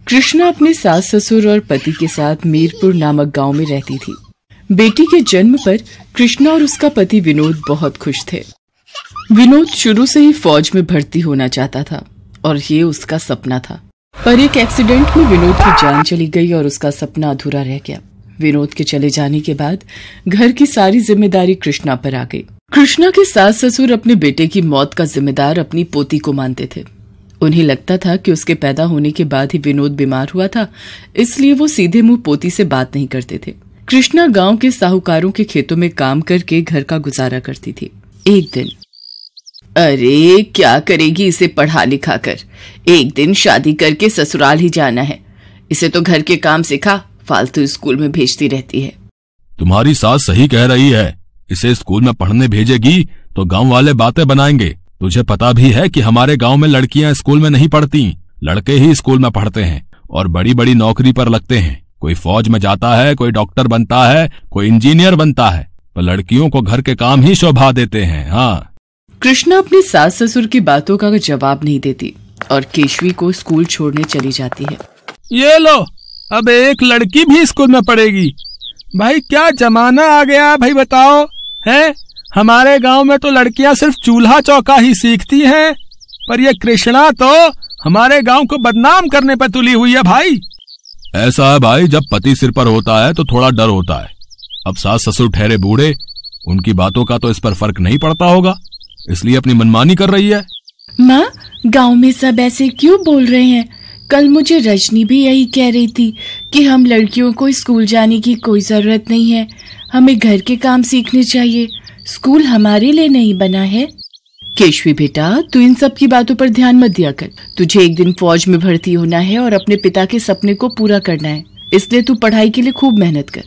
कृष्णा अपने सास ससुर और पति के साथ मीरपुर नामक गांव में रहती थी। बेटी के जन्म पर कृष्णा और उसका पति विनोद बहुत खुश थे। विनोद शुरू से ही फौज में भर्ती होना चाहता था और ये उसका सपना था, पर एक एक्सीडेंट में विनोद की जान चली गई और उसका सपना अधूरा रह गया। विनोद के चले जाने के बाद घर की सारी जिम्मेदारी कृष्णा पर आ गई। कृष्णा के सास ससुर अपने बेटे की मौत का जिम्मेदार अपनी पोती को मानते थे। उन्हें लगता था कि उसके पैदा होने के बाद ही विनोद बीमार हुआ था, इसलिए वो सीधे मुंह पोती से बात नहीं करते थे। कृष्णा गांव के साहूकारों के खेतों में काम करके घर का गुजारा करती थी। एक दिन, अरे क्या करेगी इसे पढ़ा लिखा कर, एक दिन शादी करके ससुराल ही जाना है, इसे तो घर के काम सिखा, फालतू स्कूल में भेजती रहती है। तुम्हारी सास सही कह रही है, इसे स्कूल में पढ़ने भेजेगी तो गांव वाले बातें बनाएंगे। तुझे पता भी है कि हमारे गांव में लड़कियां स्कूल में नहीं पढ़ती, लड़के ही स्कूल में पढ़ते हैं और बड़ी बड़ी नौकरी पर लगते हैं। कोई फौज में जाता है, कोई डॉक्टर बनता है, कोई इंजीनियर बनता है, पर लड़कियों को घर के काम ही शोभा देते हैं। हाँ। कृष्णा अपनी सास ससुर की बातों का जवाब नहीं देती और केशवी को स्कूल छोड़ने चली जाती है। ये लो, अब एक लड़की भी स्कूल में पढ़ेगी। भाई क्या जमाना आ गया भाई, बताओ है। हमारे गांव में तो लड़कियां सिर्फ चूल्हा चौका ही सीखती हैं, पर ये कृष्णा तो हमारे गांव को बदनाम करने पर तुली हुई है भाई। ऐसा है भाई, जब पति सिर पर होता है तो थोड़ा डर होता है। अब सास ससुर ठहरे बूढ़े, उनकी बातों का तो इस पर फर्क नहीं पड़ता होगा, इसलिए अपनी मनमानी कर रही है। माँ, गांव में सब ऐसे क्यों बोल रहे हैं? कल मुझे रजनी भी यही कह रही थी कि हम लड़कियों को स्कूल जाने की कोई जरूरत नहीं है, हमें घर के काम सीखने चाहिए, स्कूल हमारे लिए नहीं बना है। केशवी बेटा, तू इन सब की बातों पर ध्यान मत दिया कर। तुझे एक दिन फौज में भर्ती होना है और अपने पिता के सपने को पूरा करना है, इसलिए तू पढ़ाई के लिए खूब मेहनत कर।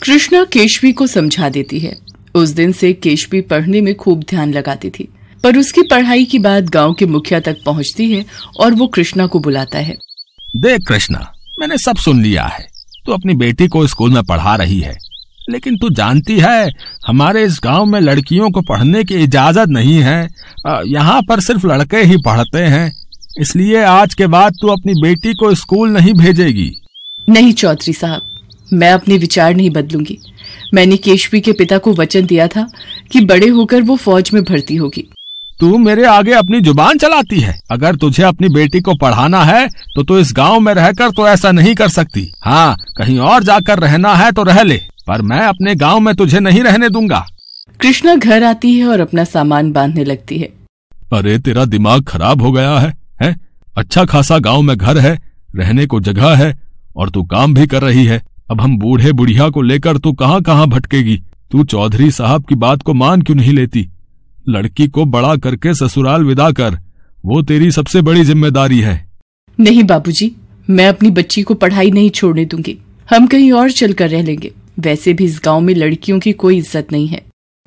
कृष्णा केशवी को समझा देती है। उस दिन से केशवी पढ़ने में खूब ध्यान लगाती थी, पर उसकी पढ़ाई की बात गांव के मुखिया तक पहुंचती है और वो कृष्णा को बुलाता है। देख कृष्णा, मैंने सब सुन लिया है, तू अपनी बेटी को स्कूल में पढ़ा रही है, लेकिन तू जानती है हमारे इस गांव में लड़कियों को पढ़ने की इजाजत नहीं है। यहाँ पर सिर्फ लड़के ही पढ़ते हैं, इसलिए आज के बाद तू अपनी बेटी को स्कूल नहीं भेजेगी। नहीं चौधरी साहब, मैं अपने विचार नहीं बदलूंगी। मैंने केशवी के पिता को वचन दिया था कि बड़े होकर वो फौज में भर्ती होगी। तू मेरे आगे अपनी जुबान चलाती है। अगर तुझे अपनी बेटी को पढ़ाना है तो तू इस गांव में रहकर तो ऐसा नहीं कर सकती। हाँ, कहीं और जाकर रहना है तो रह ले, पर मैं अपने गांव में तुझे नहीं रहने दूंगा। कृष्णा घर आती है और अपना सामान बांधने लगती है। अरे तेरा दिमाग खराब हो गया है? अच्छा खासा गांव में घर है, रहने को जगह है और तू काम भी कर रही है। अब हम बूढ़े बुढ़िया को लेकर तू कहाँ कहाँ भटकेगी? तू चौधरी साहब की बात को मान क्यों नहीं लेती? लड़की को बड़ा करके ससुराल विदा कर, वो तेरी सबसे बड़ी जिम्मेदारी है। नहीं बाबूजी, मैं अपनी बच्ची को पढ़ाई नहीं छोड़ने दूंगी। हम कहीं और चलकर रह लेंगे। वैसे भी इस गांव में लड़कियों की कोई इज्जत नहीं है।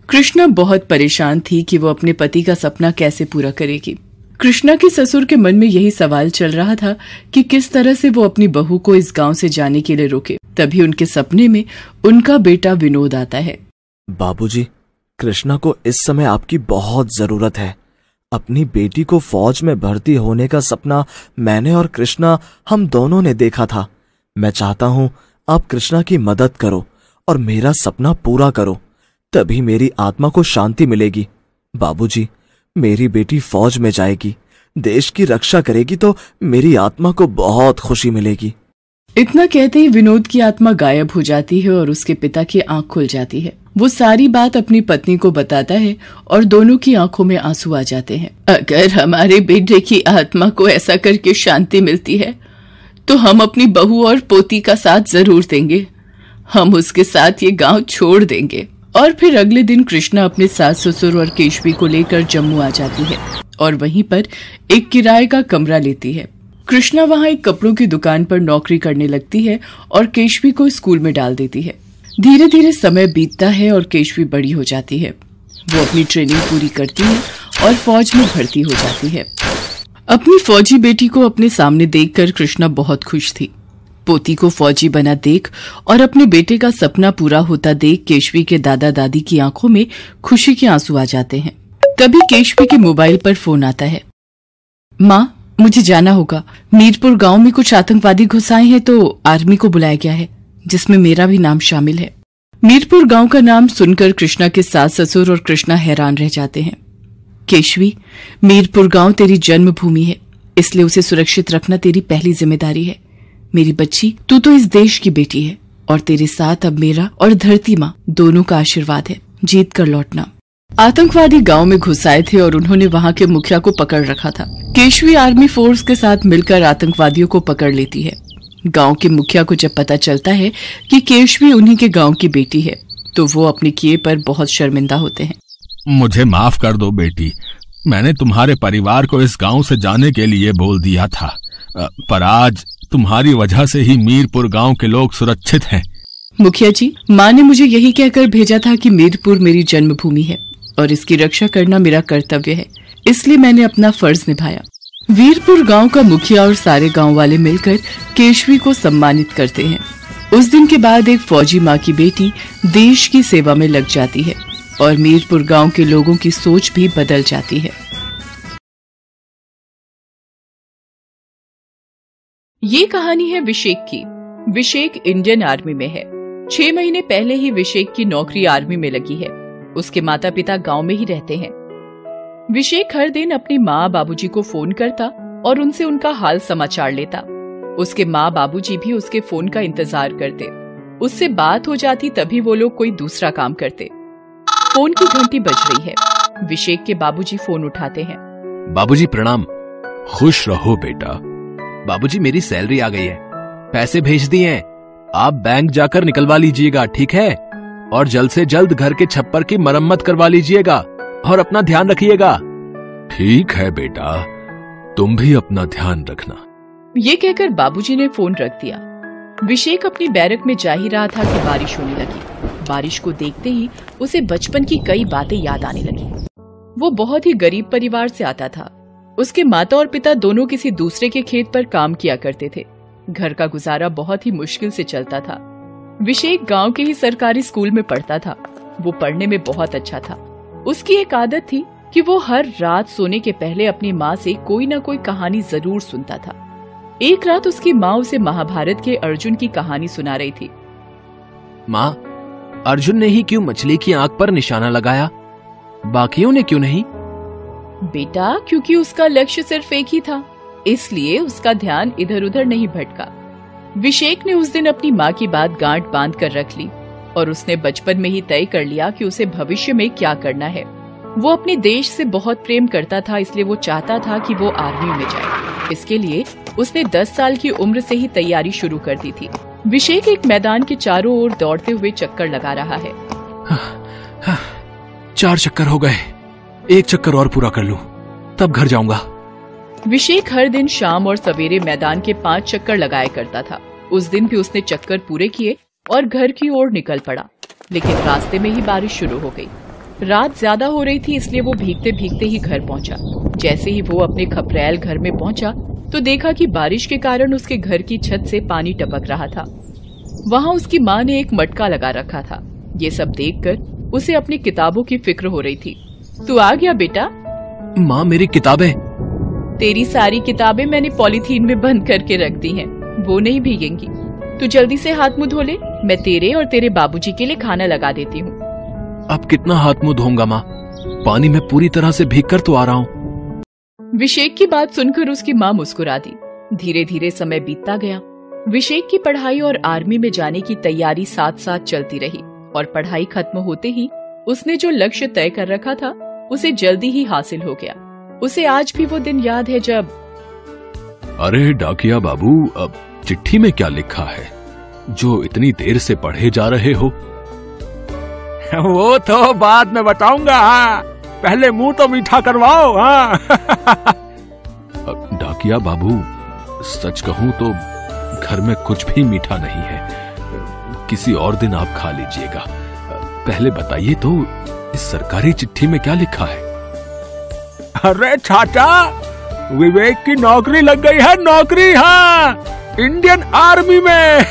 कृष्णा बहुत परेशान थी कि वो अपने पति का सपना कैसे पूरा करेगी। कृष्णा के ससुर के मन में यही सवाल चल रहा था कि किस तरह से वो अपनी बहू को इस गांव से जाने के लिए रोके। तभी उनके सपने में उनका बेटा विनोद आता है। बाबूजी, कृष्णा को इस समय आपकी बहुत जरूरत है। अपनी बेटी को फौज में भर्ती होने का सपना मैंने और कृष्णा हम दोनों ने देखा था। मैं चाहता हूँ आप कृष्णा की मदद करो और मेरा सपना पूरा करो, तभी मेरी आत्मा को शांति मिलेगी। बाबूजी, मेरी बेटी फौज में जाएगी, देश की रक्षा करेगी तो मेरी आत्मा को बहुत खुशी मिलेगी। इतना कहते ही विनोद की आत्मा गायब हो जाती है और उसके पिता की आंख खुल जाती है। वो सारी बात अपनी पत्नी को बताता है और दोनों की आंखों में आंसू आ जाते हैं। अगर हमारे बेटे की आत्मा को ऐसा करके शांति मिलती है तो हम अपनी बहू और पोती का साथ जरूर देंगे। हम उसके साथ ये गांव छोड़ देंगे। और फिर अगले दिन कृष्णा अपने सास ससुर और केशवी को लेकर जम्मू आ जाती है और वहीं पर एक किराए का कमरा लेती है। कृष्णा वहां एक कपड़ों की दुकान पर नौकरी करने लगती है और केशवी को स्कूल में डाल देती है। धीरे धीरे समय बीतता है और केशवी बड़ी हो जाती है। वो अपनी ट्रेनिंग पूरी करती है और फौज में भर्ती हो जाती है। अपनी फौजी बेटी को अपने सामने देखकर कृष्णा बहुत खुश थी। पोती को फौजी बना देख और अपने बेटे का सपना पूरा होता देख केशवी के दादा दादी की आंखों में खुशी के आंसू आ जाते हैं। तभी केशवी के मोबाइल पर फोन आता है। माँ, मुझे जाना होगा। मीरपुर गांव में कुछ आतंकवादी घुस आए हैं तो आर्मी को बुलाया गया है, जिसमें मेरा भी नाम शामिल है। मीरपुर गांव का नाम सुनकर कृष्णा के सास ससुर और कृष्णा हैरान रह जाते हैं। केशवी, मीरपुर गांव तेरी जन्मभूमि है, इसलिए उसे सुरक्षित रखना तेरी पहली जिम्मेदारी है। मेरी बच्ची, तू तो इस देश की बेटी है और तेरे साथ अब मेरा और धरती माँ दोनों का आशीर्वाद है। जीत कर लौटना। आतंकवादी गांव में घुस आए थे और उन्होंने वहां के मुखिया को पकड़ रखा था। केशवी आर्मी फोर्स के साथ मिलकर आतंकवादियों को पकड़ लेती है। गांव के मुखिया को जब पता चलता है कि केशवी उन्हीं के गांव की बेटी है तो वो अपने किए पर बहुत शर्मिंदा होते हैं। मुझे माफ कर दो बेटी, मैंने तुम्हारे परिवार को इस गांव से जाने के लिए बोल दिया था, पर आज तुम्हारी वजह से ही मीरपुर गांव के लोग सुरक्षित हैं। मुखिया जी, माँ ने मुझे यही कहकर भेजा था कि मीरपुर मेरी जन्मभूमि है और इसकी रक्षा करना मेरा कर्तव्य है, इसलिए मैंने अपना फर्ज निभाया। वीरपुर गांव का मुखिया और सारे गांव वाले मिलकर केशवी को सम्मानित करते हैं। उस दिन के बाद एक फौजी माँ की बेटी देश की सेवा में लग जाती है और मीरपुर गांव के लोगों की सोच भी बदल जाती है। ये कहानी है विशेक की। विशेक इंडियन आर्मी में है। 6 महीने पहले ही विशेक की नौकरी आर्मी में लगी है। उसके माता पिता गांव में ही रहते हैं। विशेक हर दिन अपनी माँ बाबूजी को फोन करता और उनसे उनका हाल समाचार लेता। उसके माँ बाबूजी भी उसके फोन का इंतजार करते। उससे बात हो जाती तभी वो लोग कोई दूसरा काम करते। फोन की घंटी बज रही है। विशेक के बाबूजी फोन उठाते हैं। बाबूजी प्रणाम। खुश रहो बेटा। बाबूजी मेरी सैलरी आ गई है, पैसे भेज दिए हैं, आप बैंक जाकर निकलवा लीजिएगा, ठीक है? और जल्द से जल्द घर के छप्पर की मरम्मत करवा लीजिएगा और अपना ध्यान रखिएगा। ठीक है बेटा, तुम भी अपना ध्यान रखना। ये कहकर बाबूजी ने फोन रख दिया। विशेक अपनी बैरक में जा ही रहा था कि बारिश होने लगी। बारिश को देखते ही उसे बचपन की कई बातें याद आने लगी। वो बहुत ही गरीब परिवार से आता था। उसके माता और पिता दोनों किसी दूसरे के खेत पर काम किया करते थे। घर का गुजारा बहुत ही मुश्किल से चलता था। विशेक गांव के ही सरकारी स्कूल में पढ़ता था। वो पढ़ने में बहुत अच्छा था। उसकी एक आदत थी कि वो हर रात सोने के पहले अपनी माँ से कोई न कोई कहानी जरूर सुनता था। एक रात उसकी माँ उसे महाभारत के अर्जुन की कहानी सुना रही थी। माँ, अर्जुन ने ही क्यों मछली की आंख पर निशाना लगाया, बाकियों ने क्यों नहीं? बेटा, क्योंकि उसका लक्ष्य सिर्फ एक ही था, इसलिए उसका ध्यान इधर उधर नहीं भटका। विशेक ने उस दिन अपनी माँ की बात गांठ बांध कर रख ली और उसने बचपन में ही तय कर लिया कि उसे भविष्य में क्या करना है। वो अपने देश से बहुत प्रेम करता था, इसलिए वो चाहता था कि वो आर्मी में जाए। इसके लिए उसने 10 साल की उम्र से ही तैयारी शुरू कर दी थी। विशेक एक मैदान के चारों ओर दौड़ते हुए चक्कर लगा रहा है। 4 चक्कर हो गए, 1 चक्कर और पूरा कर लूं, तब घर जाऊंगा। विशेक हर दिन शाम और सवेरे मैदान के 5 चक्कर लगाया करता था। उस दिन भी उसने चक्कर पूरे किए और घर की ओर निकल पड़ा, लेकिन रास्ते में ही बारिश शुरू हो गई। रात ज्यादा हो रही थी, इसलिए वो भीगते भीगते ही घर पहुंचा। जैसे ही वो अपने खपरैल घर में पहुंचा तो देखा कि बारिश के कारण उसके घर की छत से पानी टपक रहा था। वहाँ उसकी माँ ने एक मटका लगा रखा था। ये सब देखकर उसे अपनी किताबों की फिक्र हो रही थी। तू आ गया बेटा? माँ, मेरी किताबें? तेरी सारी किताबें मैंने पॉलीथीन में बंद करके रख दी हैं, वो नहीं भीगेंगी। तू जल्दी से हाथ मुंह धो ले, मैं तेरे और तेरे बाबूजी के लिए खाना लगा देती हूँ। अब कितना हाथ मुंह धोऊंगा माँ, पानी में पूरी तरह से भीग कर तो आ रहा हूँ। विशेक की बात सुनकर उसकी माँ मुस्कुरा दी। धीरे धीरे समय बीतता गया। विशेक की पढ़ाई और आर्मी में जाने की तैयारी साथ साथ चलती रही और पढ़ाई खत्म होते ही उसने जो लक्ष्य तय कर रखा था उसे जल्दी ही हासिल हो गया। उसे आज भी वो दिन याद है जब... अरे डाकिया बाबू, अब चिट्ठी में क्या लिखा है जो इतनी देर से पढ़े जा रहे हो? वो तो बाद में बताऊंगा, पहले मुंह तो मीठा करवाओ। डाकिया बाबू, सच कहूं तो घर में कुछ भी मीठा नहीं है, किसी और दिन आप खा लीजिएगा। पहले बताइए तो इस सरकारी चिट्ठी में क्या लिखा है? अरे चाचा, विवेक की नौकरी लग गई है, नौकरी। हाँ, इंडियन आर्मी में।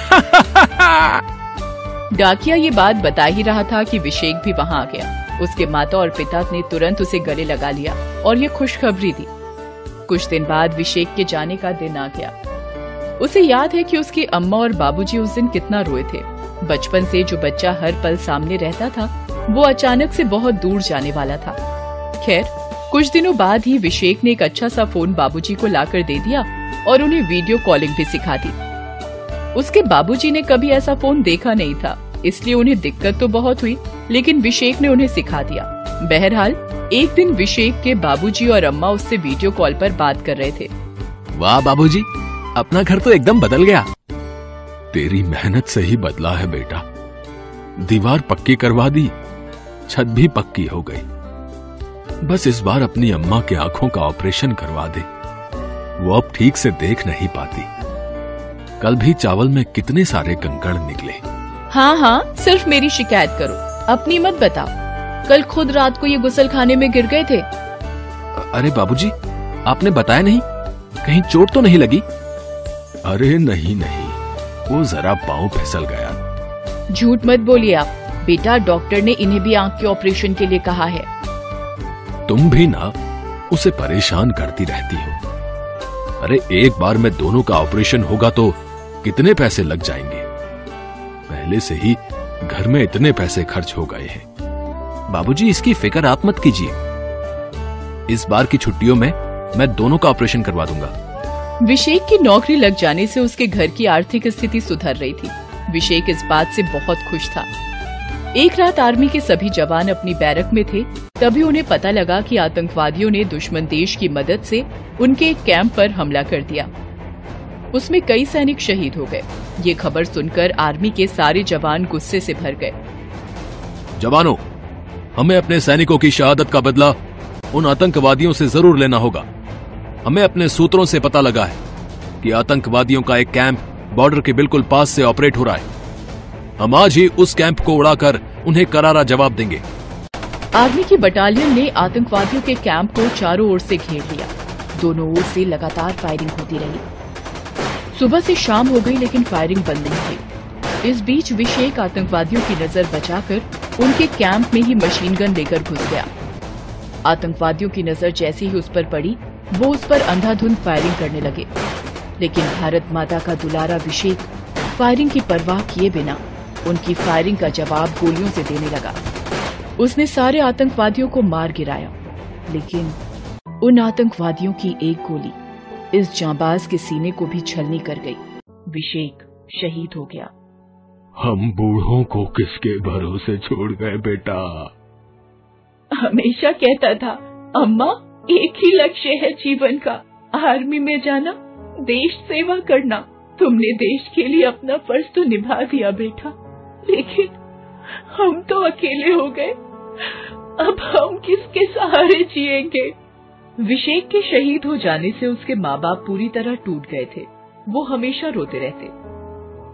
डाकिया ये बात बता ही रहा था कि विशेक भी वहाँ आ गया। उसके माता और पिता ने तुरंत उसे गले लगा लिया और ये खुशखबरी दी। कुछ दिन बाद विशेक के जाने का दिन आ गया। उसे याद है कि उसकी अम्मा और बाबूजी उस दिन कितना रोए थे। बचपन से जो बच्चा हर पल सामने रहता था, वो अचानक से बहुत दूर जाने वाला था। खैर, कुछ दिनों बाद ही विशेक ने एक अच्छा सा फोन बाबूजी को लाकर दे दिया और उन्हें वीडियो कॉलिंग भी सिखा दी। उसके बाबूजी ने कभी ऐसा फोन देखा नहीं था, इसलिए उन्हें दिक्कत तो बहुत हुई, लेकिन विशेक ने उन्हें सिखा दिया। बहरहाल एक दिन विशेक के बाबूजी और अम्मा उससे वीडियो कॉल पर बात कर रहे थे। वाह बाबूजी, अपना घर तो एकदम बदल गया। तेरी मेहनत से ही बदला है बेटा। दीवार पक्की करवा दी, छत भी पक्की हो गई। बस इस बार अपनी अम्मा के आंखों का ऑपरेशन करवा दे, वो अब ठीक से देख नहीं पाती। कल भी चावल में कितने सारे कंकड़ निकले। हाँ, सिर्फ मेरी शिकायत करो, अपनी मत बताओ। कल खुद रात को ये गुसलखाने में गिर गए थे। अरे बाबूजी, आपने बताया नहीं? कहीं चोट तो नहीं लगी? अरे नहीं, वो जरा पांव फिसल गया। झूठ मत बोलिए आप। बेटा, डॉक्टर ने इन्हें भी आंख के ऑपरेशन के लिए कहा है। तुम भी ना उसे परेशान करती रहती हो। अरे एक बार में दोनों का ऑपरेशन होगा तो कितने पैसे लग जाएंगे। पहले से ही घर में इतने पैसे खर्च हो गए हैं। बाबूजी, इसकी फिक्र आप मत कीजिए। इस बार की छुट्टियों में मैं दोनों का ऑपरेशन करवा दूंगा। विशेक की नौकरी लग जाने से उसके घर की आर्थिक स्थिति सुधर रही थी। विशेक इस बात से बहुत खुश था। एक रात आर्मी के सभी जवान अपनी बैरक में थे, तभी उन्हें पता लगा कि आतंकवादियों ने दुश्मन देश की मदद से उनके एक कैंप पर हमला कर दिया। उसमें कई सैनिक शहीद हो गए। ये खबर सुनकर आर्मी के सारे जवान गुस्से से भर गए। जवानों, हमें अपने सैनिकों की शहादत का बदला उन आतंकवादियों से जरूर लेना होगा। हमें अपने सूत्रों से पता लगा है कि आतंकवादियों का एक कैंप बॉर्डर के बिल्कुल पास से ऑपरेट हो रहा है। हम आज ही उस कैंप को उड़ाकर उन्हें करारा जवाब देंगे। आर्मी की बटालियन ने आतंकवादियों के कैंप को चारों ओर से घेर लिया। दोनों ओर से लगातार फायरिंग होती रही। सुबह से शाम हो गई, लेकिन फायरिंग बंद नहीं हुई। इस बीच विशेक आतंकवादियों की नजर बचाकर उनके कैंप में ही मशीन गन लेकर घुस गया। आतंकवादियों की नजर जैसे ही उस पर पड़ी, वो उस पर अंधाधुंध फायरिंग करने लगे। लेकिन भारत माता का दुलारा विशेक फायरिंग की परवाह किए बिना उनकी फायरिंग का जवाब गोलियों से देने लगा। उसने सारे आतंकवादियों को मार गिराया, लेकिन उन आतंकवादियों की एक गोली इस जांबाज के सीने को भी छलनी कर गई। विशेक शहीद हो गया। हम बूढ़ों को किसके भरोसे छोड़ गए बेटा? हमेशा कहता था, अम्मा एक ही लक्ष्य है जीवन का, आर्मी में जाना, देश सेवा करना। तुमने देश के लिए अपना फर्ज तो निभा दिया बेटा, लेकिन हम तो अकेले हो गए। अब हम किसके सहारे जिएंगे? विशेक के शहीद हो जाने से उसके माँ बाप पूरी तरह टूट गए थे। वो हमेशा रोते रहते।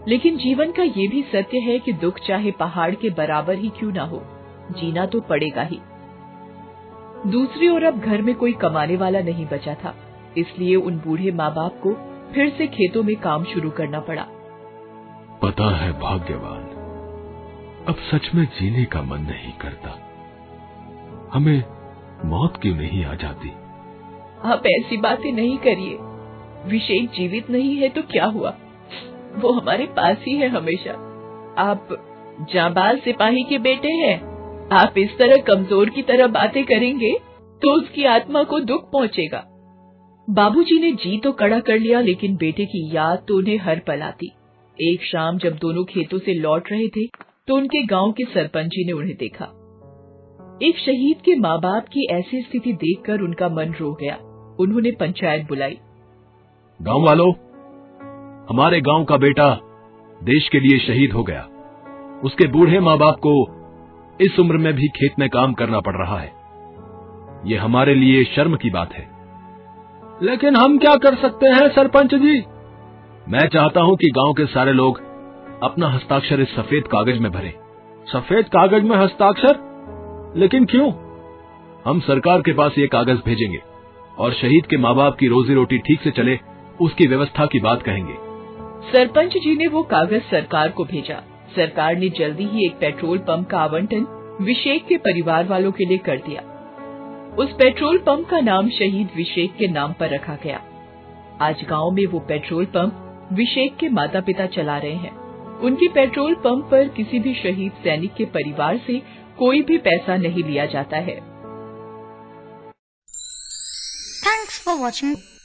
लेकिन जीवन का ये भी सत्य है कि दुख चाहे पहाड़ के बराबर ही क्यों ना हो, जीना तो पड़ेगा ही। दूसरी ओर अब घर में कोई कमाने वाला नहीं बचा था, इसलिए उन बूढ़े माँ बाप को फिर से खेतों में काम शुरू करना पड़ा। पता है भाग्यवान, अब सच में जीने का मन नहीं करता। हमें मौत क्यों नहीं आ जाती? आप ऐसी बातें नहीं करिए। विशेक जीवित नहीं है तो क्या हुआ, वो हमारे पास ही है हमेशा। आप जांबाज सिपाही के बेटे हैं। आप इस तरह कमजोर की तरह बातें करेंगे तो उसकी आत्मा को दुख पहुंचेगा। बाबूजी ने जी तो कड़ा कर लिया, लेकिन बेटे की याद तो उन्हें हर पल आती। एक शाम जब दोनों खेतों से लौट रहे थे तो उनके गांव के सरपंच जी ने उन्हें देखा। एक शहीद के माँ बाप की ऐसी स्थिति देखकर उनका मन रो गया। उन्होंने पंचायत बुलाई। गांव वालों, हमारे गांव का बेटा देश के लिए शहीद हो गया। उसके बूढ़े माँ बाप को इस उम्र में भी खेत में काम करना पड़ रहा है। ये हमारे लिए शर्म की बात है। लेकिन हम क्या कर सकते हैं सरपंच जी? मैं चाहता हूं कि गांव के सारे लोग अपना हस्ताक्षर इस सफेद कागज में भरें। सफेद कागज में हस्ताक्षर? लेकिन क्यों? हम सरकार के पास ये कागज भेजेंगे और शहीद के माँ बाप की रोजी रोटी ठीक से चले उसकी व्यवस्था की बात कहेंगे। सरपंच जी ने वो कागज सरकार को भेजा। सरकार ने जल्दी ही एक पेट्रोल पंप का आवंटन विशेक के परिवार वालों के लिए कर दिया। उस पेट्रोल पंप का नाम शहीद विशेक के नाम पर रखा गया। आज गांव में वो पेट्रोल पंप विशेक के माता पिता चला रहे हैं। उनके पेट्रोल पंप पर किसी भी शहीद सैनिक के परिवार से कोई भी पैसा नहीं लिया जाता है। Thanks for watching.